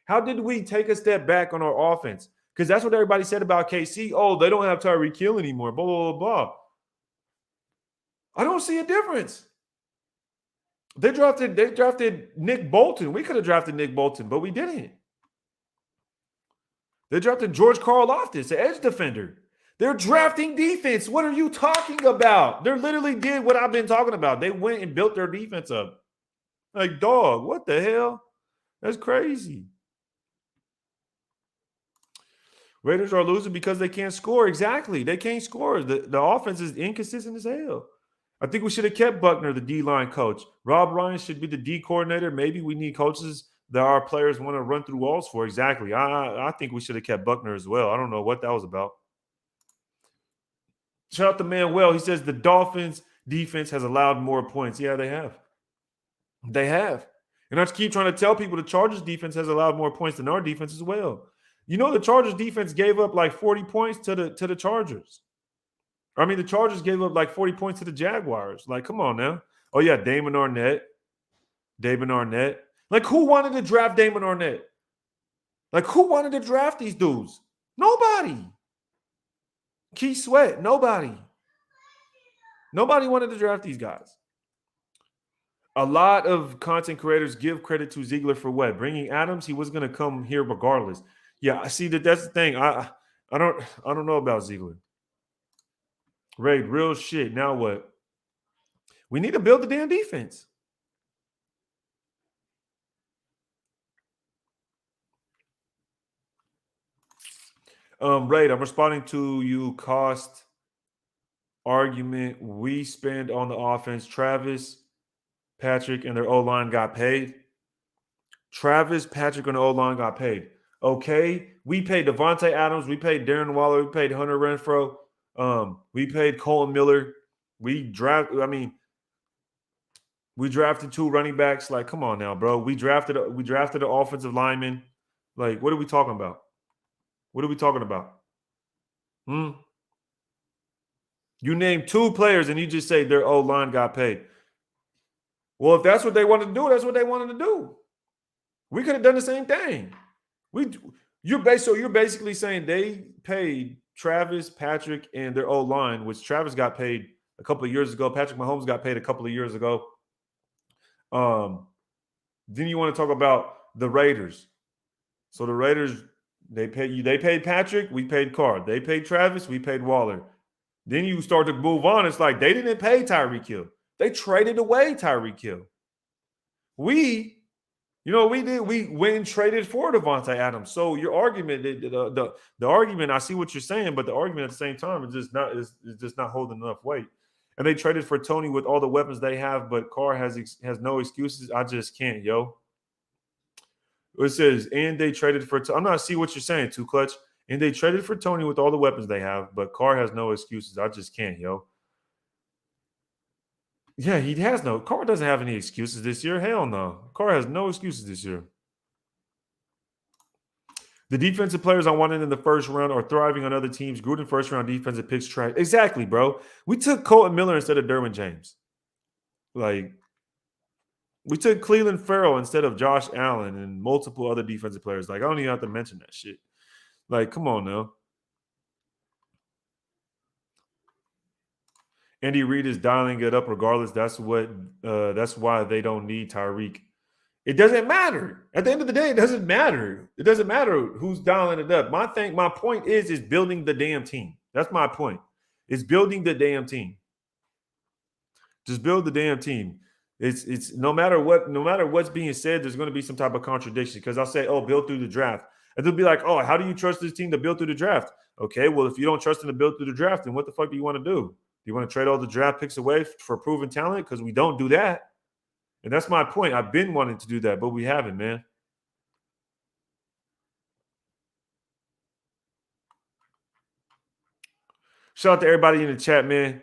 [SPEAKER 1] How did we take a step back on our offense? Because that's what everybody said about KC. Oh, they don't have Tyreek Hill anymore, blah, blah, blah, blah. I don't see a difference. They drafted Nick Bolton. We could have drafted Nick Bolton, but we didn't. They drafted George Karlaftis, the edge defender. They're drafting defense. What are you talking about? They literally did what I've been talking about. They went and built their defense up. Like, dog, what the hell? That's crazy. Raiders are losing because they can't score. Exactly. They can't score. The offense is inconsistent as hell. I think we should have kept Buckner, the D-line coach. Rob Ryan should be the D coordinator. Maybe we need coaches that our players want to run through walls for. Exactly. I think we should have kept Buckner as well. I don't know what that was about. Shout out to Manuel. He says the Dolphins defense has allowed more points. Yeah, they have. They have. And I just keep trying to tell people the Chargers defense has allowed more points than our defense as well. You know, the Chargers defense gave up like 40 points to the Chargers. I mean, the Chargers gave up like 40 points to the Jaguars. Like, come on now. Oh, yeah, Damon Arnett. Like, who wanted to draft Damon Arnett? Like, who wanted to draft these dudes? Nobody. Keith Sweat, nobody. Nobody wanted to draft these guys. A lot of content creators give credit to Ziegler for what? Bringing Adams, he was going to come here regardless. Yeah, I see that's the thing. I don't know about Ziegler. Raid, real shit. Now what? We need to build the damn defense. Raid, I'm responding to you cost argument we spend on the offense. Travis, Patrick, and their O-line got paid. Travis, Patrick, and the O-line got paid. Okay, we paid Devontae Adams. We paid Darren Waller. We paid Hunter Renfrow. We paid Colin Miller. We drafted 2 running backs. Like, come on now, bro. We drafted an offensive lineman. Like, what are we talking about? What are we talking about? You name 2 players and you just say their O-line got paid. Well, if that's what they wanted to do, that's what they wanted to do. We could have done the same thing. You're basically saying they paid Travis, Patrick, and their O-line, which Travis got paid a couple of years ago. Patrick Mahomes got paid a couple of years ago. Then you want to talk about the Raiders. So the Raiders, they paid Patrick, we paid Carr. They paid Travis, we paid Waller. Then you start to move on. It's like they didn't pay Tyreek Hill. They traded away Tyreek Hill. We You know what we did? We went and traded for Devontae Adams. So your argument, the argument, I see what you're saying, but the argument at the same time is just not holding enough weight. And they traded for Tony with all the weapons they have, but Carr has no excuses. I just can't, yo. It says, and they traded for. I'm not see what you're saying, too clutch. And they traded for Tony with all the weapons they have, but Carr has no excuses. I just can't, yo. Yeah, he has no. Carr doesn't have any excuses this year. Hell no. Carr has no excuses this year. The defensive players I wanted in the first round are thriving on other teams. Gruden first round defensive picks trash. Exactly, bro. We took Colton Miller instead of Derwin James. Like, we took Cleveland Farrell instead of Josh Allen and multiple other defensive players. Like, I don't even have to mention that shit. Like, come on now. Andy Reid is dialing it up regardless. That's why they don't need Tyreek. It doesn't matter. At the end of the day, it doesn't matter. It doesn't matter who's dialing it up. My point is building the damn team. That's my point. It's building the damn team. Just build the damn team. It's no matter what's being said, there's going to be some type of contradiction. Because I'll say, oh, build through the draft. And they'll be like, oh, how do you trust this team to build through the draft? Okay, well, if you don't trust them to build through the draft, then what the fuck do you want to do? Do you want to trade all the draft picks away for proven talent? Because we don't do that. And that's my point. I've been wanting to do that, but we haven't, man. Shout out to everybody in the chat, man.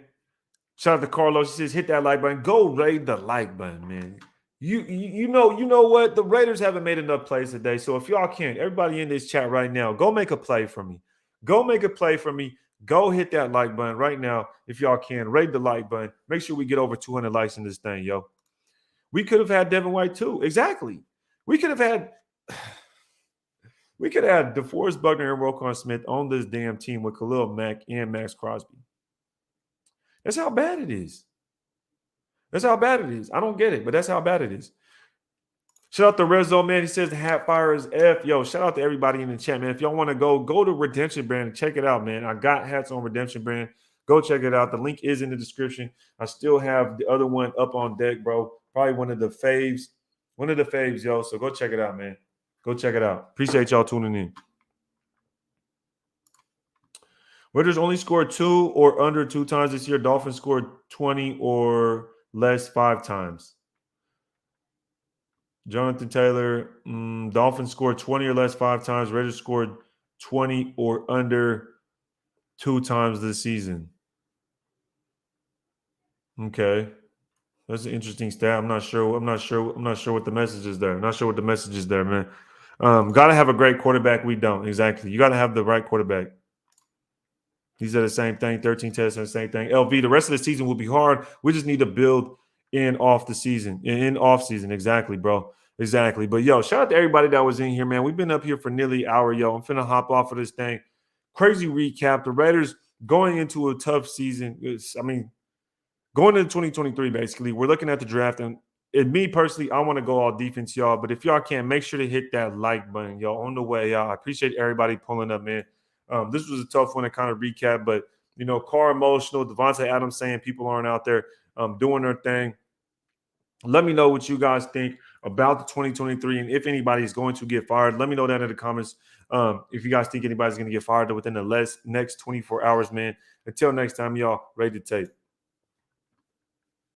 [SPEAKER 1] Shout out to Carlos. He says, hit that like button. Go raid the like button, man. You know what? The Raiders haven't made enough plays today. So if y'all can, everybody in this chat right now, go make a play for me. Go make a play for me. Go hit that like button right now if y'all can. Raid the like button. Make sure we get over 200 likes in this thing, yo. We could have had Devin White too. Exactly. We could have had DeForest Buckner and Roquan Smith on this damn team with Khalil Mack and Max Crosby. That's how bad it is. That's how bad it is. I don't get it, but that's how bad it is. Shout out to Rezo, man. He says the hat fire is F. Yo, shout out to everybody in the chat, man. If y'all want to go to Redemption Brand and check it out, man. I got hats on Redemption Brand. Go check it out. The link is in the description. I still have the other one up on deck, bro. Probably one of the faves. One of the faves, yo. So go check it out, man. Go check it out. Appreciate y'all tuning in. Raiders only scored 2 or under 2 times this year. Dolphins scored 20 or less 5 times. Jonathan Taylor, Dolphins scored 20 or less 5 times. Raiders scored 20 or under 2 times this season. Okay. That's an interesting stat. I'm not sure what the message is there. I'm not sure what the message is there, man. Gotta have a great quarterback. We don't. Exactly. You gotta have the right quarterback. He said the same thing. 13 tests and the same thing. LV, the rest of the season will be hard. We just need to build in off season. Exactly, bro. Exactly. But yo, shout out to everybody that was in here, man. We've been up here for nearly an hour, yo. I'm finna hop off of this thing. Crazy recap. The Raiders going into a tough season. Going into 2023, basically, we're looking at the draft. And me personally, I want to go all defense, y'all. But if y'all can, make sure to hit that like button, yo. On the way, y'all. I appreciate everybody pulling up, man. This was a tough one to kind of recap, but, Carr emotional, Devontae Adams saying people aren't out there doing their thing. Let me know what you guys think about the 2023 and if anybody is going to get fired. Let me know that in the comments. If you guys think anybody's going to get fired within the next 24 hours, man. Until next time, y'all, ready to tape.